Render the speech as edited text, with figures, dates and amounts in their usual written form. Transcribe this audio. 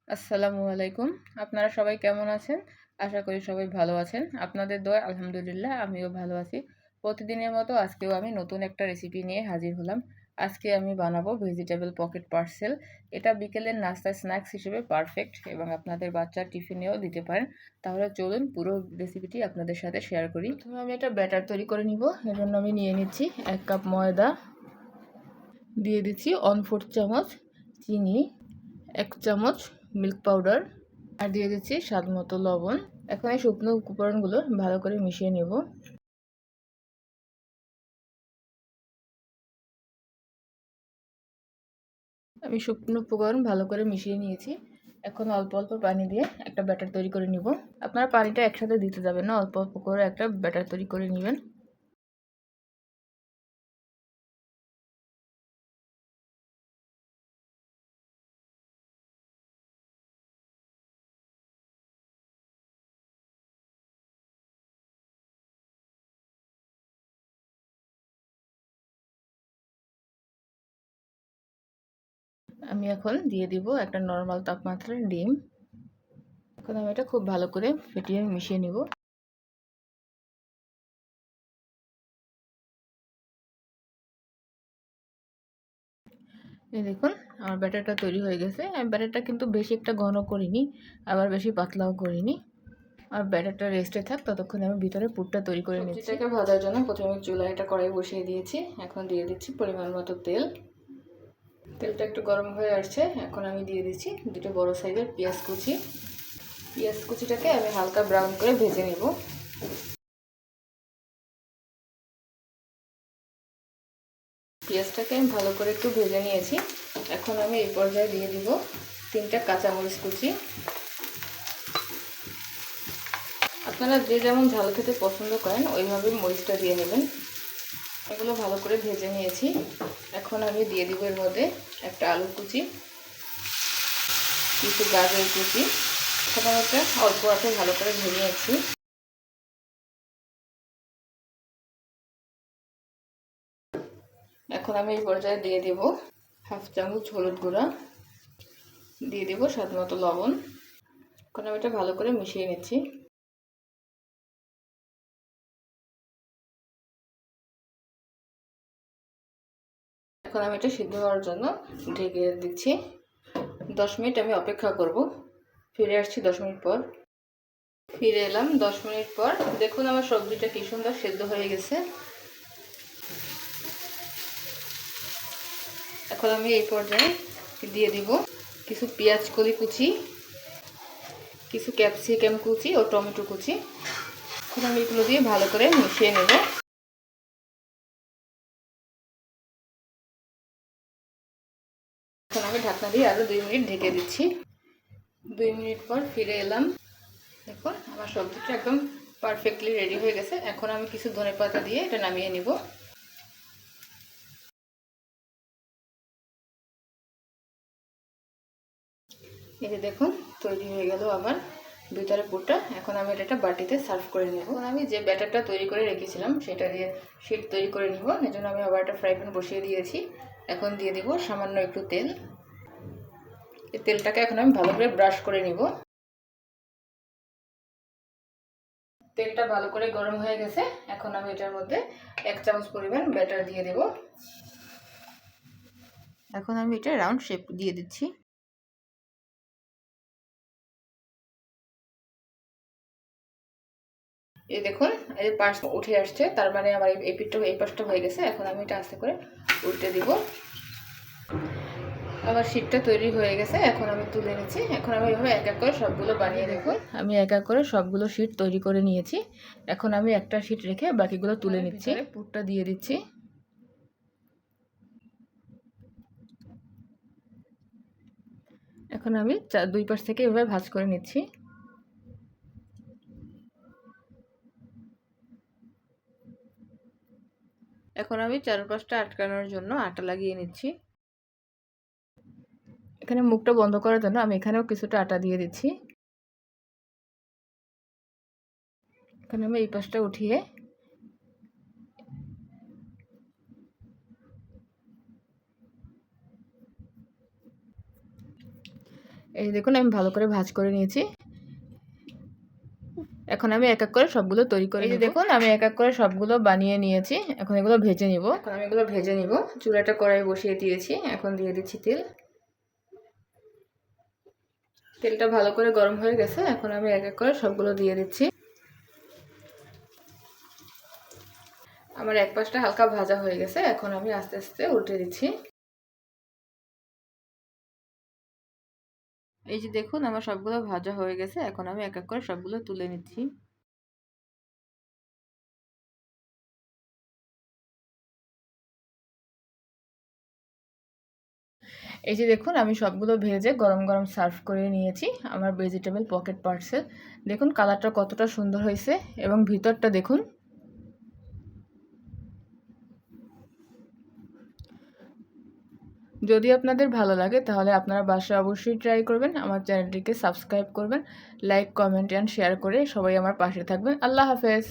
আসসালামু আলাইকুম। আপনারা সবাই কেমন আছেন? আশা করি সবাই ভালো আছেন। আপনাদের দোয়ায় আলহামদুলিল্লাহ আমিও ভালো আছি। প্রতিদিনের মতো আজকেও আমি নতুন একটা রেসিপি নিয়ে হাজির হলাম। আজকে আমি বানাবো ভেজিটেবল পকেট পার্সেল। এটা বিকেলের নাস্তায় স্ন্যাক্স হিসেবে পারফেক্ট এবং আপনাদের বাচ্চার টিফিনেও দিতে পারেন। তাহলে চলুন পুরো রেসিপিটি আপনাদের সাথে শেয়ার করি। প্রথমে আমি একটা ব্যাটার তৈরি করে নিব। এর জন্য আমি নিয়ে নিচ্ছি 1 কাপ ময়দা, দিয়ে দিচ্ছি 1/4 চামচ চিনি, 1 চামচ মিল্ক পাউডার আর দিয়ে দিচ্ছি স্বাদ মতো লবণ। এখন এই শুকনো উপকরণগুলো ভালো করে মিশিয়ে নেব। আমি শুকনো উপকরণ ভালো করে মিশিয়ে নিয়েছি। এখন অল্প অল্প পানি দিয়ে একটা ব্যাটার তৈরি করে নিব। আপনারা পানিটা একসাথে দিতে যাবেন না, অল্প অল্প করে একটা ব্যাটার তৈরি করে নেবেন। আমি এখন দিয়ে দিব একটা নরমাল তাপমাত্রার ডিম। এখন আমি এটা খুব ভালো করে ফেটিয়ে মিশিয়ে নিব। এই দেখুন আমার ব্যাটারটা তৈরি হয়ে গেছে। আমি ব্যাটারটা কিন্তু বেশি একটা ঘন করিনি, আবার বেশি পাতলাও করিনি। আর ব্যাটারটা রেস্টে থাক, ততক্ষণ আমি ভিতরে পুরটা তৈরি করে নিচ্ছি। এটাকে ভাজার জন্য প্রথমে চুলায় একটা কড়াই বসিয়ে দিয়েছি। এখন দিয়ে দিচ্ছি পরিমাণ মতো তেল। তেলটা একটু গরম হয়ে আসছে। এখন আমি দিয়ে দিচ্ছি দুটো বড় সাইজের পেঁয়াজ কুচি। পেঁয়াজ কুচিটাকে আমি হালকা ব্রাউন করে ভেজে নেব। পেঁয়াজটাকে আমি ভালো করে একটু ভেজে নিয়েছি। এখন আমি এই পর্যায়ে দিয়ে দিব 3টা কাঁচামরিচ কুচি। আপনারা যে যেমন ঝাল খেতে পছন্দ করেন ওইভাবে মরিচটা দিয়ে নেবেন। এগুলো ভালো করে ভেজে নিয়েছি। এখন আমি দিয়ে দিব এর মধ্যে একটা আলু কুচি, কিছু গাজর কুচি। সাধারণত অল্প আছে ভালো করে ভেজে নিয়েছি। এখন আমি এই পর্যায়ে দিয়ে দেব 1/2 চামচ হলুদ গুঁড়া, দিয়ে দেব স্বাদ মতো লবণ। এখন আমি এটা ভালো করে মিশিয়ে নিচ্ছি। এখন আমি এটা সিদ্ধ হওয়ার জন্য ঢেকে দিচ্ছি। 10 মিনিট আমি অপেক্ষা করব। ফিরে আসছি 10 মিনিট পর। ফিরে এলাম 10 মিনিট পর। দেখুন আমার সবজিটা কি সুন্দর সিদ্ধ হয়ে গেছে। এখন আমি এই পর্যায়ে দিয়ে দিব কিছু পেঁয়াজ কলি কুচি, কিছু ক্যাপসিকাম কুচি ও টমেটো কুচি। এখন আমি এগুলো দিয়ে ভালো করে মিশিয়ে নেব। এখন আমি ঢাকনা দিয়ে আরও 2 মিনিট ঢেকে দিচ্ছি। 2 মিনিট পর ফিরে এলাম। দেখুন আমার সবজিটা একদম পারফেক্টলি রেডি হয়ে গেছে। এখন আমি কিছু ধনেপাতা দিয়ে এটা নামিয়ে নিব। এই যে দেখুন তৈরি হয়ে গেল আমার ভিতরে পুরটা। এখন আমি এটা বাটিতে সার্ভ করে নেব। এখন আমি যে ব্যাটারটা তৈরি করে রেখেছিলাম সেটা দিয়ে শীট তৈরি করে নিব। এজন্য আমি আবার একটা ফ্রাই প্যান বসিয়ে দিয়েছি। এখন দিয়ে দিব সামান্য একটু তেল। এই তেলটাকে এখন আমি ভালো করে ব্রাশ করে নিব। তেলটা ভালো করে গরম হয়ে গেছে। এখন আমি এটার মধ্যে 1 চামচ পরিমাণ ব্যাটার দিয়ে দেব। এখন আমি এটা রাউন্ড শেপ দিয়ে দিচ্ছি। এই দেখুন এই পাশ উঠে আসছে, তার মানে আমার এই পিঠটা এই পাশটা হয়ে গেছে। এখন আমি এটা আস্তে করে উল্টে দিব। আমার শীটটা তৈরি হয়ে গেছে। এখন আমি তুলে নিচ্ছি। এখন আমি এভাবে এক এক করে সবগুলো বানিয়ে দেখুন আমি এক এক করে সবগুলো শীট তৈরি করে নিয়েছি। এখন আমি একটা শীট রেখে বাকিগুলো তুলে নিচ্ছি। পুরটা দিয়ে দিচ্ছি। এখন আমি দুই পাশ থেকে এভাবে ভাঁজ করে নিচ্ছি। এখন আমি চারপাশটা আটকানোর জন্য আটা লাগিয়ে নিচ্ছি। এখানে মুখটা বন্ধ করার জন্য আমি এখানেও কিছুটা আটা দিয়ে দিচ্ছি। এখন আমি এই পাশটা উঠিয়ে এই দেখুন আমি ভালো করে ভাঁজ করে নিয়েছি। এখন আমি এক এক করে সবগুলো তৈরি করে নিব। দেখুন আমি এক এক করে সবগুলো বানিয়ে নিয়েছি। এখন এগুলো ভেজে নিব। চুলাটা কড়াই বসিয়ে দিয়েছি। এখন দিয়ে দিচ্ছি তেল। তেলটা ভালো করে গরম হয়ে গেছে। এখন আমি এক এক করে সবগুলো দিয়ে দিচ্ছি। আমার এক পাশটা হালকা ভাজা হয়ে গেছে। এখন আমি আস্তে আস্তে উল্টে দিচ্ছি। এই যে দেখুন আমার সবগুলো ভাজা হয়ে গেছে। এখন আমি এক এক করে সবগুলো তুলে নিচ্ছি। এই যে দেখুন আমি সবগুলো ভেজে গরম গরম সার্ভ করে নিয়েছি আমার ভেজিটেবল পকেট পার্সেল। দেখুন কালারটা কতটা সুন্দর হয়েছে এবং ভিতরটা দেখুন। যদি আপনাদের ভালো লাগে তাহলে আপনারা বাসায় অবশ্যই ট্রাই করবেন। আমার চ্যানেলটিকে সাবস্ক্রাইব করবেন, লাইক কমেন্ট অ্যান্ড শেয়ার করে সবাই আমার পাশে থাকবেন। আল্লাহ হাফেজ।